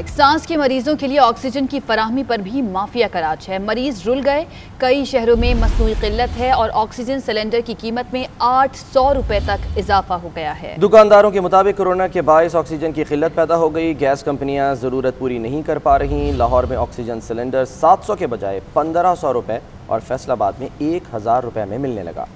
सांस के मरीजों के लिए ऑक्सीजन की फराहमी पर भी माफिया का राज है। मरीज रुल गए। कई शहरों में मसनूई किल्लत है और ऑक्सीजन सिलेंडर की कीमत में 800 रुपए तक इजाफा हो गया है। दुकानदारों के मुताबिक कोरोना के बायस ऑक्सीजन की किल्लत पैदा हो गई। गैस कंपनियां जरूरत पूरी नहीं कर पा रही। लाहौर में ऑक्सीजन सिलेंडर 700 के बजाय 1500 रुपए और फैसलाबाद में 1000 रुपए में मिलने लगा।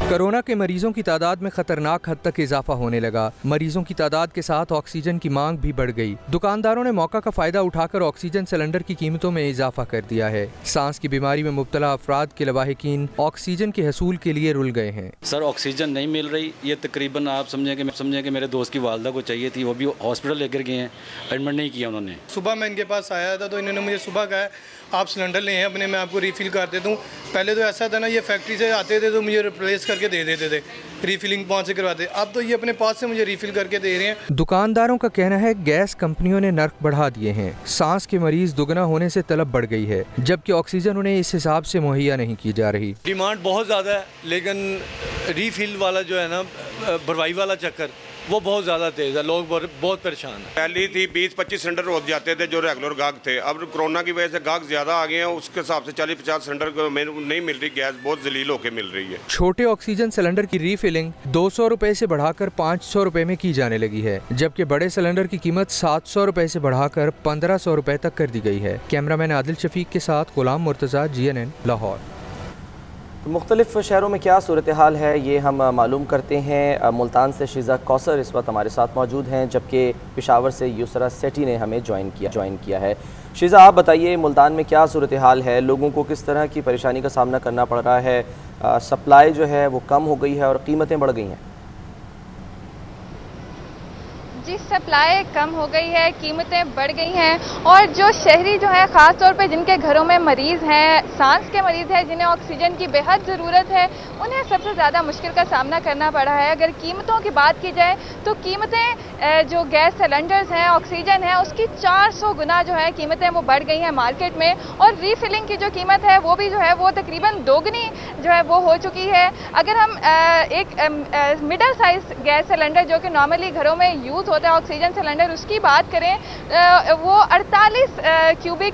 कोरोना के मरीजों की तादाद में खतरनाक हद तक इजाफा होने लगा। मरीजों की तादाद के साथ ऑक्सीजन की मांग भी बढ़ गई। दुकानदारों ने मौका का फायदा उठाकर ऑक्सीजन सिलेंडर की कीमतों में इजाफा कर दिया है। सांस की बीमारी में मुब्तला अफराद के लवाहिकीन ऑक्सीजन के हसूल के लिए रुल गए हैं। सर ऑक्सीजन नहीं मिल रही। ये तकरीबन आप समझें कि मेरे दोस्त की वालदा को चाहिए थी, वो भी हॉस्पिटल लेकर गए हैं, एडमिट नहीं किया उन्होंने। सुबह मैं इनके पास आया था तो इन्होंने मुझे सुबह कहा आप सिलेंडर ले हैं अपने, मैं आपको रिफ़िल कर देता हूँ। पहले तो ऐसा था ना, ये फैक्ट्री से आते थे तो मुझे रिप्लेस करके दे देते थे, रिफिलिंग पहुँच से करवाते। अब तो ये अपने पास से मुझे रिफ़िल करके दे रहे हैं। दुकानदारों का कहना है गैस कंपनियों ने नर्क बढ़ा दिए हैं। सांस के मरीज दुगना होने से तलब बढ़ गई है, जबकि ऑक्सीजन उन्हें इस हिसाब से मुहैया नहीं की जा रही। डिमांड बहुत ज़्यादा है, लेकिन रिफ़िल वाला जो है ना, भरवाई वाला चक्कर वो बहुत ज़्यादा तेज़ है। लोग बहुत परेशान हैं। पहली थी 20-25 सिलेंडर हो जाते थे जो रेगुलर गाहक थे। अब कोरोना की वजह से गाहक ज़्यादा आ गए हैं, उसके हिसाब से 40-50 सिलेंडर नहीं मिल रही। गैस बहुत जलील होकर मिल रही है। छोटे ऑक्सीजन सिलेंडर की रीफिलिंग 200 रुपए से बढ़ाकर 500 रुपए में की जाने लगी है, जबकि बड़े सिलेंडर की कीमत 700 रुपए से बढ़ाकर 1500 रुपए तक कर दी गई है। कैमरामैन आदिल शफीक के साथ गुलाम मुर्तज़ा, GNN लाहौर। मुख्तलिफ शहरों में क्या सूरत हाल है ये हम मालूम करते हैं। मुल्तान से शीज़ा कौसर इस वक्त हमारे साथ मौजूद हैं, जबकि पेशावर से युसरा सेठी ने हमें ज्वाइन किया है। शीज़ा, आप बताइए मुल्तान में क्या सूरत हाल है, लोगों को किस तरह की परेशानी का सामना करना पड़ रहा है? सप्लाई जो है वो कम हो गई है और क़ीमतें बढ़ गई हैं। जी, सप्लाई कम हो गई है, कीमतें बढ़ गई हैं और जो शहरी जो है, ख़ास तौर पे जिनके घरों में मरीज़ हैं, सांस के मरीज़ हैं, जिन्हें ऑक्सीजन की बेहद ज़रूरत है, उन्हें सबसे ज़्यादा मुश्किल का सामना करना पड़ा है। अगर कीमतों की बात की जाए तो कीमतें जो गैस सिलेंडर्स हैं, ऑक्सीजन है, उसकी 400 गुना जो है कीमतें वो बढ़ गई हैं मार्केट में। और रीफिलिंग की जो कीमत है वो भी जो है वो तकरीबन दोगुनी जो है वो हो चुकी है। अगर हम एक मिडल साइज गैस सिलेंडर जो कि नॉर्मली घरों में यूज़ होता है ऑक्सीजन सिलेंडर, उसकी बात करें, वो 48 क्यूबिक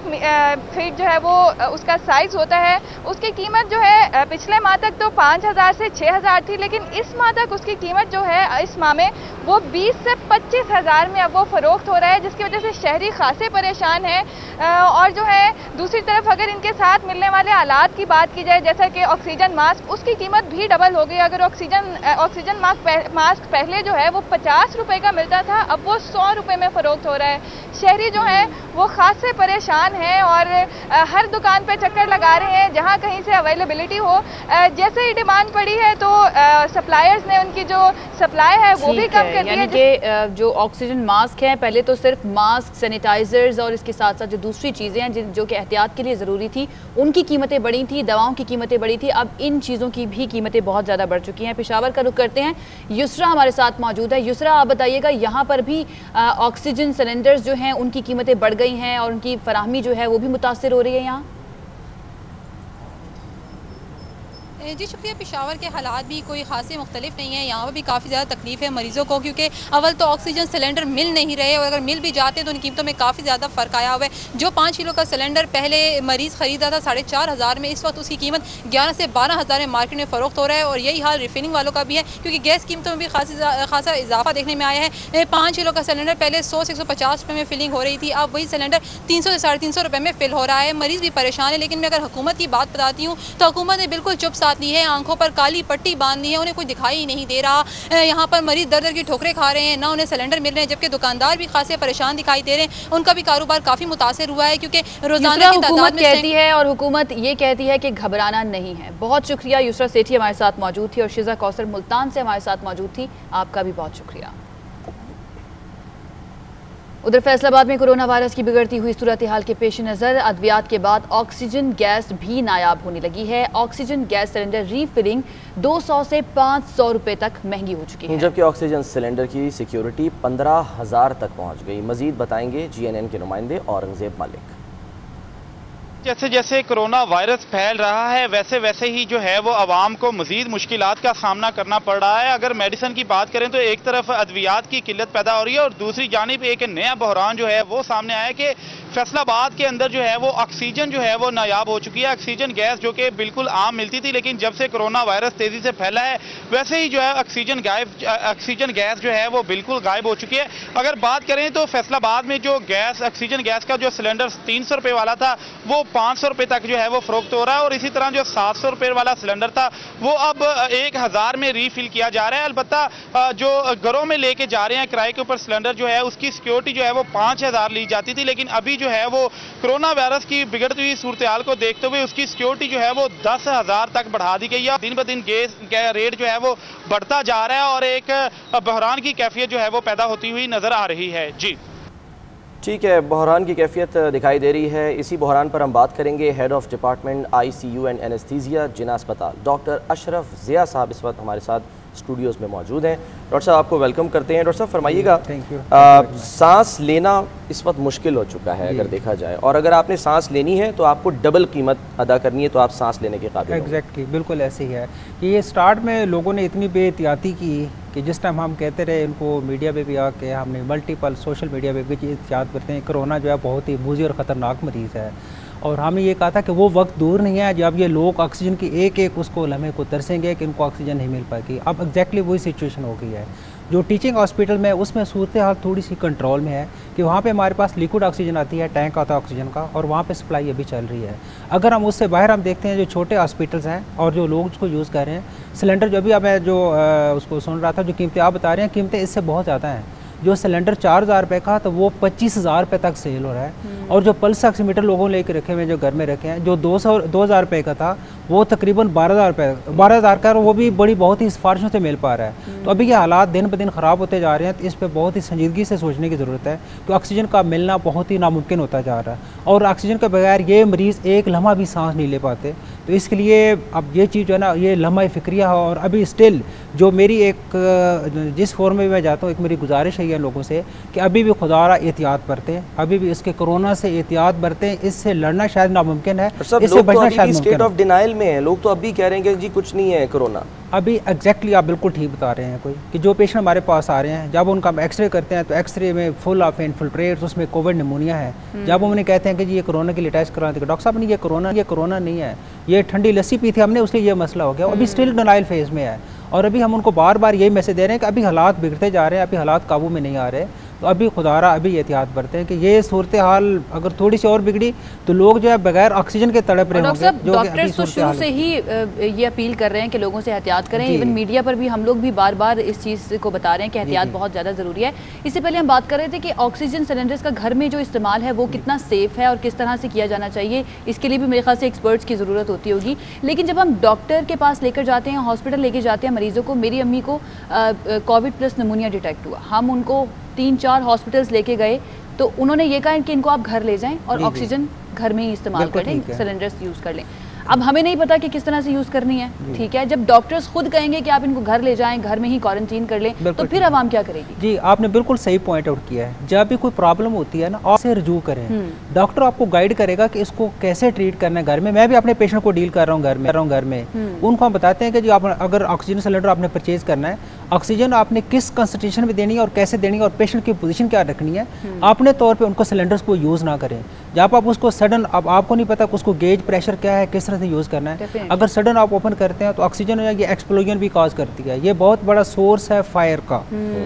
फीट जो है वो उसका साइज होता है। उसकी कीमत जो है पिछले माह तक तो 5000 से 6000 थी, लेकिन इस माह तक उसकी कीमत जो है इस माह में वो 20 से 25,000 में अब वो फरोख्त हो रहा है, जिसकी वजह से शहरी खासे परेशान हैं। और जो है दूसरी तरफ अगर इनके साथ मिलने वाले आलात की बात की जाए, जैसा कि ऑक्सीजन मास्क, उसकी कीमत भी डबल हो गई। अगर ऑक्सीजन मास्क पहले जो है वो 50 रुपए का मिलता था, अब वो 100 रुपए में फरोख्त हो रहा है। शहरी जो है वो खास से परेशान हैं और हर दुकान पे चक्कर लगा रहे हैं जहां कहीं से अवेलेबिलिटी हो। जैसे ही डिमांड पड़ी है तो सप्लायर्स ने उनकी जो सप्लाई है वो भी कम कर दी है। यानी कि जो ऑक्सीजन मास्क है, पहले तो सिर्फ मास्क, सैनिटाइजर्स और इसके साथ साथ जो दूसरी चीज़ें हैं जो कि एहतियात के लिए ज़रूरी थी, उनकी कीमतें बढ़ी थी, दवाओं की कीमतें बढ़ी थी। अब इन चीज़ों की भी कीमतें बहुत ज़्यादा बढ़ चुकी हैं। पेशावर का रुख करते हैं, युसरा हमारे साथ मौजूद है। युसरा, आप बताइएगा, यहाँ पर भी ऑक्सीजन सिलेंडर्स जो हैं उनकी कीमतें बढ़ गई हैं और उनकी फराहमी जो है वो भी मुतासिर हो रही है यहाँ? जी शुक्रिया। पेशावर के हालात भी कोई खासे मुख्तलिफ नहीं है। यहाँ पर भी काफ़ी ज़्यादा तकलीफ है मरीज़ों को, क्योंकि अव्वल तो ऑक्सीजन सिलेंडर मिल नहीं रहे और अगर मिल भी जाते तो उन कीमतों में काफ़ी ज़्यादा फ़र्क आया हुआ है। जो 5 किलो का सिलेंडर पहले मरीज़ ख़रीदा था 4500 में, इस वक्त उसकी कीमत 11 से 12,000 में मार्केट में फ़रोख्त हो रहा है। और यही हाल रिफिलिंग वालों का भी है, क्योंकि गैस कीमतों में भी खासा इजाफा देखने में आया है। 5 किलो का सिलेंडर पहले 100 से 150 रुपये में फिलिंग हो रही थी, अब वही सिलेंडर 300 से 350 रुपये में फिल हो रहा है। मरीज़ भी परेशान है। लेकिन मैं अगर हुकूमत की बात बताती हूँ तो हुकूमत ने बिल्कुल चुप साथ ली है, आंखों पर काली पट्टी बांध दी है, उन्हें कोई दिखाई ही नहीं दे रहा। यहाँ पर मरीज दर दर की ठोकरें खा रहे हैं, ना उन्हें सिलेंडर मिल रहे हैं, जबकि दुकानदार भी खासे परेशान दिखाई दे रहे हैं। उनका भी कारोबार काफ़ी मुतासर हुआ है, क्योंकि रोजाना की तादाद में कहती है और हुकूमत ये कहती है कि घबराना नहीं है। बहुत शुक्रिया। युसरा सेठी हमारे साथ मौजूद थी और शीज़ा कौसर मुल्तान से हमारे साथ मौजूद थी। आपका भी बहुत शुक्रिया। उधर फैसलाबाद में कोरोना वायरस की बिगड़ती हुई सूरत हाल के पेश नज़र अद्वियात के बाद ऑक्सीजन गैस भी नायाब होने लगी है। ऑक्सीजन गैस सिलेंडर रीफिलिंग 200 से 500 रुपए तक महंगी हो चुकी है, जबकि ऑक्सीजन सिलेंडर की सिक्योरिटी 15,000 तक पहुँच गई। मजीद बताएंगे GNN के नुमाइंदे औरंगजेब मलिक। जैसे जैसे कोरोना वायरस फैल रहा है वैसे वैसे ही जो है वो आवाम को मजीद मुश्किलात का सामना करना पड़ रहा है। अगर मेडिसिन की बात करें तो एक तरफ अद्वियात की किल्लत पैदा हो रही है और दूसरी जानिब एक नया बहरान जो है वो सामने आया कि फैसलाबाद के अंदर जो है वो ऑक्सीजन जो है वो नायाब हो चुकी है। ऑक्सीजन गैस जो कि बिल्कुल आम मिलती थी, लेकिन जब से कोरोना वायरस तेजी से फैला है वैसे ही जो है ऑक्सीजन गैस जो है वो बिल्कुल गायब हो चुकी है। अगर बात करें तो फैसलाबाद में जो ऑक्सीजन गैस का जो सिलेंडर 300 रुपये वाला था वो 500 रुपये तक जो है वो फरोख्त हो रहा है और इसी तरह जो 700 रुपये वाला सिलेंडर था वो अब 1000 में रीफिल किया जा रहा है। अलबत्ता जो घरों में लेके जा रहे हैं किराए के ऊपर सिलेंडर जो है उसकी सिक्योरिटी जो है वो 5000 ली जाती थी, लेकिन अभी जो है वो कोरोना वायरस की बिगड़ती हुई सूरत-ए-हाल को देखते हुए उसकी सिक्योरिटी जो है वो 10,000 तक बढ़ा दी गई है। दिन ब दिन गैस रेट जो है वो बढ़ता जा रहा है और एक बहरान की कैफियत जो है वो पैदा होती हुई नजर आ रही है। जी ठीक है, बहरान की कैफियत दिखाई दे रही है। इसी बहरान पर हम बात करेंगे head of department ICU and anaesthesia Jinnah अस्पताल डॉक्टर अशरफ ज़िया साहब इस वक्त हमारे साथ स्टूडियोज़ में मौजूद हैं। डॉक्टर साहब आपको वेलकम करते हैं। डॉक्टर साहब फरमाइएगा, सांस लेना इस वक्त मुश्किल हो चुका है अगर देखा जाए, और अगर आपने सांस लेनी है तो आपको डबल कीमत अदा करनी है तो आप सांस लेने के काबिल। एग्जैक्टली, बिल्कुल ऐसे ही है कि ये स्टार्ट में लोगों ने इतनी बेहतियाती की कि जिस टाइम हम कहते रहे इनको मीडिया पे भी आके हमने मल्टीपल सोशल मीडिया पे भी चीज़ याद करते हैं कोरोना जो है बहुत ही मुज़ी और ख़तरनाक मरीज़ है, और हमें ये कहा था कि वो वक्त दूर नहीं है जब ये लोग ऑक्सीजन की एक एक उसको लम्हे को तरसेंगे कि इनको ऑक्सीजन नहीं मिल पाएगी। अब एग्जैक्टली वही सिचुएशन हो गई है। जो टीचिंग हॉस्पिटल में उसमें सूरत हाल थोड़ी सी कंट्रोल में है कि वहाँ पे हमारे पास लिक्विड ऑक्सीजन आती है, टैंक आता है ऑक्सीजन का, और वहाँ पे सप्लाई अभी चल रही है। अगर हम उससे बाहर हम देखते हैं जो छोटे हॉस्पिटल्स हैं और जो लोग उसको यूज़ कर रहे हैं, सिलेंडर जो अभी अब मैं जो उसको सुन रहा था, जो कीमतें आप बता रहे हैं कीमतें इससे बहुत ज़्यादा हैं। जो सिलेंडर 4000 रुपये का तो वो 25,000 रुपये तक सेल हो रहा है, और जो पल्स ऑक्सीमीटर लोगों ने लेके रखे हुए जो घर में रखे हैं जो 2000 रुपये का था वो तकरीबन 12,000 का, वो भी बहुत ही सिफारिशों से मिल पा रहा है। तो अभी ये हालात दिन ब दिन ख़राब होते जा रहे हैं, तो इस पर बहुत ही संजीदगी से सोचने की ज़रूरत है कि ऑक्सीजन का मिलना बहुत ही नामुमकिन होता जा रहा है, और ऑक्सीजन के बगैर ये मरीज़ एक लम्हा भी सांस नहीं ले पाते। तो इसके लिए अब ये चीज़ जो है ना ये लम्हा फ़िक्रिया है, और अभी स्टिल जो मेरी एक जिस फॉर्म में मैं जाता हूँ एक मेरी गुजारिश है लोगों से कि अभी भी खुदारा एहतियात बरतें, अभी भी इसके कोरोना से एहतियात बरतें। इससे लड़ना शायद नामुमकिन है, इससे बचना शायद स्टेट ऑफ डिनाइल में है। लोग तो अभी कह रहे हैं कि जी कुछ नहीं है कोरोना। अभी एग्जैक्टली आप बिल्कुल ठीक बता रहे हैं। कोई कि जो पेशेंट हमारे पास आ रहे हैं जब उनका हम एक्सरे करते हैं तो एक्सरे में फुल ऑफ इन्फिल्ट्रेट्स, उसमें कोविड निमोनिया है। जब हम उन्हें कहते हैं कि जी ये कोरोना के लिए टेस्ट कराते हैं, डॉक्टर साहब ने ये कोरोना नहीं है, ये ठंडी लस्सी पी थी हमने उसलिए ये मसला हो गया। अभी स्टिल डिनाइल फेज में है, और अभी हम उनको बार बार यही मैसेज दे रहे हैं कि अभी हालात बिगड़ते जा रहे हैं, अभी हालात काबू में नहीं आ रहे। तो अभी खुदारा अभी एहतियात बरते हैं कि ये सूरत हाल अगर थोड़ी सी और बिगड़ी तो लोग जो है बगैर ऑक्सीजन के तड़प रहे होंगे। डॉक्टर्स तो शुरू से ही ये अपील कर रहे हैं कि लोगों से एहतियात करें। इवन मीडिया पर भी हम लोग भी बार बार इस चीज़ को बता रहे हैं कि एहतियात बहुत ज़्यादा ज़रूरी है। इससे पहले हम बात कर रहे थे कि ऑक्सीजन सिलेंडर्स का घर में जो इस्तेमाल है वो कितना सेफ़ है और किस तरह से किया जाना चाहिए, इसके लिए भी मेरे ख्याल से एक्सपर्ट्स की ज़रूरत होती होगी। लेकिन जब हम डॉक्टर के पास लेकर जाते हैं, हॉस्पिटल लेके जाते हैं मरीज़ों को, मेरी अम्मी को कोविड प्लस निमोनिया डिटेक्ट हुआ, हम उनको 3-4 हॉस्पिटल्स लेके गए तो उन्होंने ये कहा कि इनको आप घर ले जाएं और ऑक्सीजन घर में ही इस्तेमाल कर लें, सिलेंडर्स यूज़ कर लें। अब हमें नहीं पता कि किस तरह से यूज़ करनी है, ठीक है। जब डॉक्टर्स खुद कहेंगे कि आप इनको घर ले जाएं, घर में ही क्वारंटीन कर लें, तो फिर आवाम क्या करेगी? जी आपने बिल्कुल सही पॉइंट आउट किया है। जब भी कोई प्रॉब्लम होती है ना आपसे रजू करें, डॉक्टर आपको गाइड करेगा कि इसको कैसे ट्रीट करना है घर में। मैं भी अपने पेशेंट को डील कर रहा हूँ घर में, उनको हम बताते हैं कि जी आप अगर ऑक्सीजन सिलेंडर आपने परचेज करना है, ऑक्सीजन आपने किस कंसंट्रेशन में देनी है और कैसे देनी है और पेशेंट की पोजीशन क्या रखनी है, अपने तौर पे उनको सिलेंडर्स को यूज़ ना करें। जब आप उसको सडन, अब आपको नहीं पता कि उसको गेज प्रेशर क्या है, किस तरह से यूज़ करना है, अगर सडन आप ओपन करते हैं तो ऑक्सीजन ये एक्सप्लोजन भी कॉज करती है। ये बहुत बड़ा सोर्स है फायर का।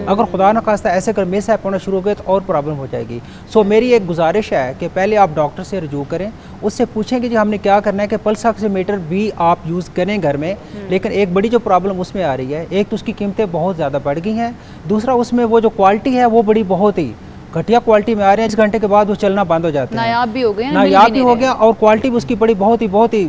अगर खुदा न खास्ता ऐसे कर मिस होना शुरू हो गए तो और प्रॉब्लम हो जाएगी। सो मेरी एक गुजारिश है कि पहले आप डॉक्टर से रजू करें, उससे पूछें कि जी हमने क्या करना है, कि पल्स ऑक्सीमीटर भी आप यूज़ करें घर में। लेकिन एक बड़ी जो प्रॉब्लम उसमें आ रही है, एक तो उसकी कीमतें बहुत ज़्यादा बढ़ गई हैं, दूसरा उसमें वो जो क्वालिटी है वो बड़ी बहुत ही घटिया क्वालिटी में आ रहे हैं। 1 घंटे के बाद वो चलना बंद हो जाते हैं, नायाब भी हो गए, नायाब भी हो गया, और क्वालिटी भी उसकी बड़ी बहुत ही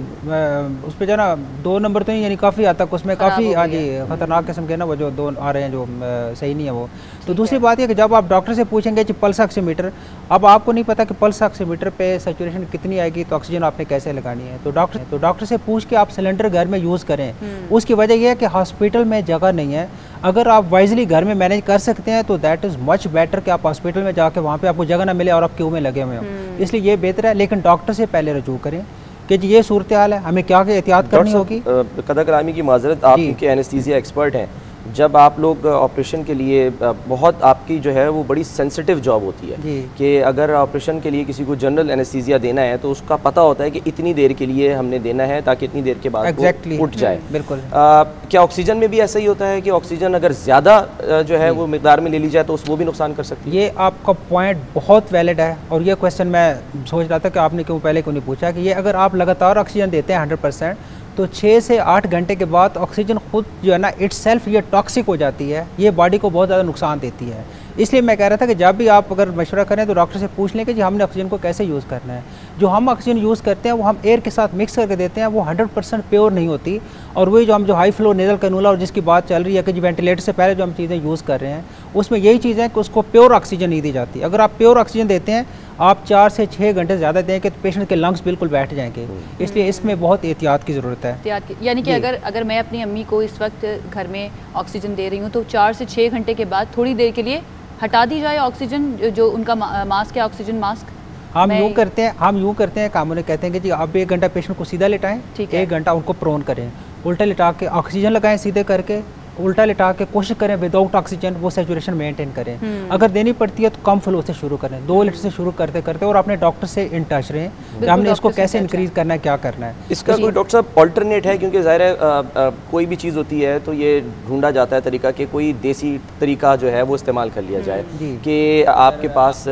उस पर जो ना 2 नंबर तो नहीं, यानी काफ़ी हद तक उसमें काफ़ी हाँ जी खतरनाक किस्म के ना वो जो 2 आ रहे हैं जो सही नहीं है वो। तो दूसरी बात यह कि जब आप डॉक्टर से पूछेंगे कि पल्स ऑक्सीमीटर, अब आपको नहीं पता कि पल्स ऑक्सीमीटर पे सैचुरेशन कितनी आएगी, तो ऑक्सीजन आपने कैसे लगानी है। तो डॉक्टर से पूछ के आप सिलेंडर घर में यूज़ करें। उसकी वजह यह है कि हॉस्पिटल में जगह नहीं है। अगर आप वाइजली घर में मैनेज कर सकते हैं तो दैट इज़ मच बेटर कि आप हॉस्पिटल में जाके वहाँ पे आपको जगह ना मिले और आप क्यू में लगे हुए हो। इसलिए ये बेहतर है, लेकिन डॉक्टर से पहले रजू करें कि जी ये सूरत हाल है, हमें क्या एहतियात करनी होगी। कदर करामी की माजरत, आप इनके एनेस्थीसिया एक्सपर्ट हैं। जब आप लोग ऑपरेशन के लिए बहुत आपकी जो है वो बड़ी सेंसिटिव जॉब होती है कि अगर ऑपरेशन के लिए किसी को जनरल एनेस्थीसिया देना है तो उसका पता होता है कि इतनी देर के लिए हमने देना है ताकि इतनी देर के बाद वो उठ जाए। बिल्कुल। क्या ऑक्सीजन में भी ऐसा ही होता है कि ऑक्सीजन अगर ज़्यादा जो है वो मिकदार में ले ली जाए तो वो भी नुकसान कर सकती है? ये आपका पॉइंट बहुत वैलिड है और ये क्वेश्चन मैं सोच रहा था कि आपने क्यों नहीं पूछा कि ये अगर आप लगातार ऑक्सीजन देते हैं 100% तो 6 से 8 घंटे के बाद ऑक्सीजन खुद जो है ना इटसेल्फ ये टॉक्सिक हो जाती है, ये बॉडी को बहुत ज़्यादा नुकसान देती है। इसलिए मैं कह रहा था कि जब भी आप अगर मशवरा करें तो डॉक्टर से पूछ लें कि जी हमने ऑक्सीजन को कैसे यूज़ करना है। जो हम ऑक्सीजन यूज़ करते हैं वो हम एयर के साथ मिक्स करके देते हैं, वो 100% प्योर नहीं होती। और वही जो हम जो हाई फ्लो नेजल कैनुला और जिसकी बात चल रही है कि जी वेंटिलेटर से पहले जो हम चीज़ें यूज़ कर रहे हैं उसमें यही चीज़ है कि उसको प्योर ऑक्सीजन नहीं दी जाती। अगर आप प्योर ऑक्सीजन देते हैं आप 4 से 6 घंटे ज़्यादा देंगे तो पेशेंट के लंग्स बिल्कुल बैठ जाएंगे। इसलिए इसमें बहुत एहतियात की ज़रूरत है। यानी कि अगर मैं अपनी अम्मी को इस वक्त घर में ऑक्सीजन दे रही हूँ तो 4 से 6 घंटे के बाद थोड़ी देर के लिए हटा दी जाए ऑक्सीजन, जो उनका मास्क है ऑक्सीजन मास्क। हम यूँ करते हैं कानून कहते हैं कि जी आप 1 घंटा पेशेंट को सीधा लिटाएं, 1 घंटा उनको प्रोन करें, उल्टा लिटा के ऑक्सीजन लगाएं सीधे करके, उल्टा लिटा के कोशिश करें विदाउट ऑक्सीजन वो सैचुरेशन मेंटेन करें। अगर देनी पड़ती है तो कम फ्लो से शुरू करें, 2 लीटर से शुरू करते करते, और अपने डॉक्टर से इन टच रहें कि हमने इसको कैसे इंक्रीज करना है, क्या करना है। इसका कोई डॉक्टर साहब ऑल्टरनेट है? क्योंकि ज़ाहिर है कोई भी चीज़ होती है तो ये ढूंढा जाता है तरीका कि कोई देसी तरीका जो है वो इस्तेमाल कर लिया जाए कि आपके पास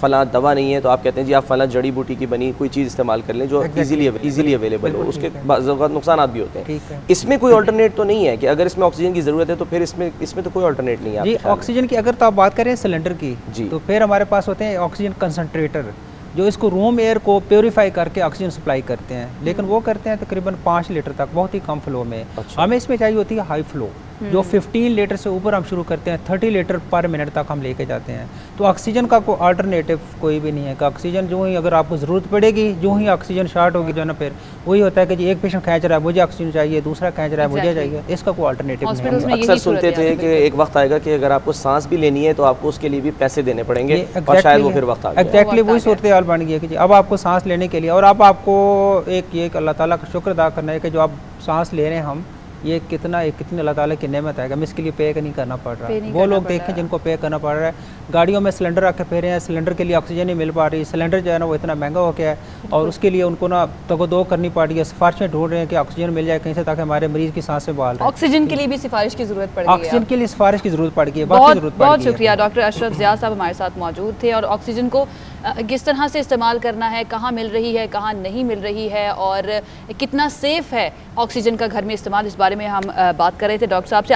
फलां दवा नहीं है तो आप कहते हैं जी आप फलां जड़ी बूटी की बनी कोई चीज़ इस्तेमाल कर लें जो ईजिली अवेलेबल हो, उसके नुकसान भी होते हैं। इसमें कोई ऑल्टरनेट तो नहीं है कि अगर इसमें ऑक्सीजन की ज़रूरत है तो फिर इसमें तो कोई ऑल्टरनेट नहीं है? जी ऑक्सीजन की अगर तो आप बात करें सिलेंडर की तो फिर हमारे पास होते हैं ऑक्सीजन कंसंट्रेटर जो इसको रूम एयर को प्योरीफाई करके ऑक्सीजन सप्लाई करते हैं, लेकिन वो करते हैं तकरीबन 5 लीटर तक, बहुत ही कम फ्लो में। हमें इसमें चाहिए होती है हाई फ्लो जो 15 लीटर से ऊपर हम शुरू करते हैं, 30 लीटर पर मिनट तक हम लेके जाते हैं। तो ऑक्सीजन का कोई अल्टरनेटिव कोई भी नहीं है कि ऑक्सीजन जो ही अगर आपको ज़रूरत पड़ेगी, जो ही ऑक्सीजन शार्ट होगी जो ना फिर वही होता है कि जी एक पेशेंट खींच रहा है मुझे ऑक्सीजन चाहिए, दूसरा खींच रहा है मुझे चाहिए, इसका कोई अल्टरनेटिव नहीं है। अक्सर सुनते थे कि एक वक्त आएगा कि अगर आपको सांस भी लेनी है तो आपको उसके लिए भी पैसे देने पड़ेंगे और शायद वो फिर वक्त आ गया। एग्जैक्टली वही सूरत हाल बन गई है कि जी अब आपको सांस लेने के लिए, और अब आपको एक अल्लाह ताला का शुक्र अदा करना है कि जो आप सांस ले रहे हैं हम, ये कितनी अल्लाह ताला की नेमत है कि हमें इसके लिए पे नहीं करना पड़ रहा है। वो लोग देखें जिनको पे करना पड़ रहा है, गाड़ियों में सिलेंडर रख के फेरे हैं, सिलेंडर के लिए ऑक्सीजन नहीं मिल पा रही, सिलेंडर जो है ना वो इतना महंगा हो गया है और उसके लिए उनको ना तगदो करनी पड़ रही है, सिफारिशें ढूंढ रहे हैं कि ऑक्सीजन मिल जाए कहीं से ताकि हमारे मरीज की सांसें बहाल रहे। ऑक्सीजन के लिए भी सिफारिश की जरूरत पड़ गई है, ऑक्सीजन के लिए सिफारिश की जरूरत पड़ गई है। बहुत शुक्रिया डॉक्टर अशरफ ज़िया साहब हमारे साथ मौजूद थे और ऑक्सीजन को किस तरह से इस्तेमाल करना है, कहाँ मिल रही है कहाँ नहीं मिल रही है और कितना सेफ़ है ऑक्सीजन का घर में इस्तेमाल, इस बारे में हम बात कर रहे थे डॉक्टर साहब से।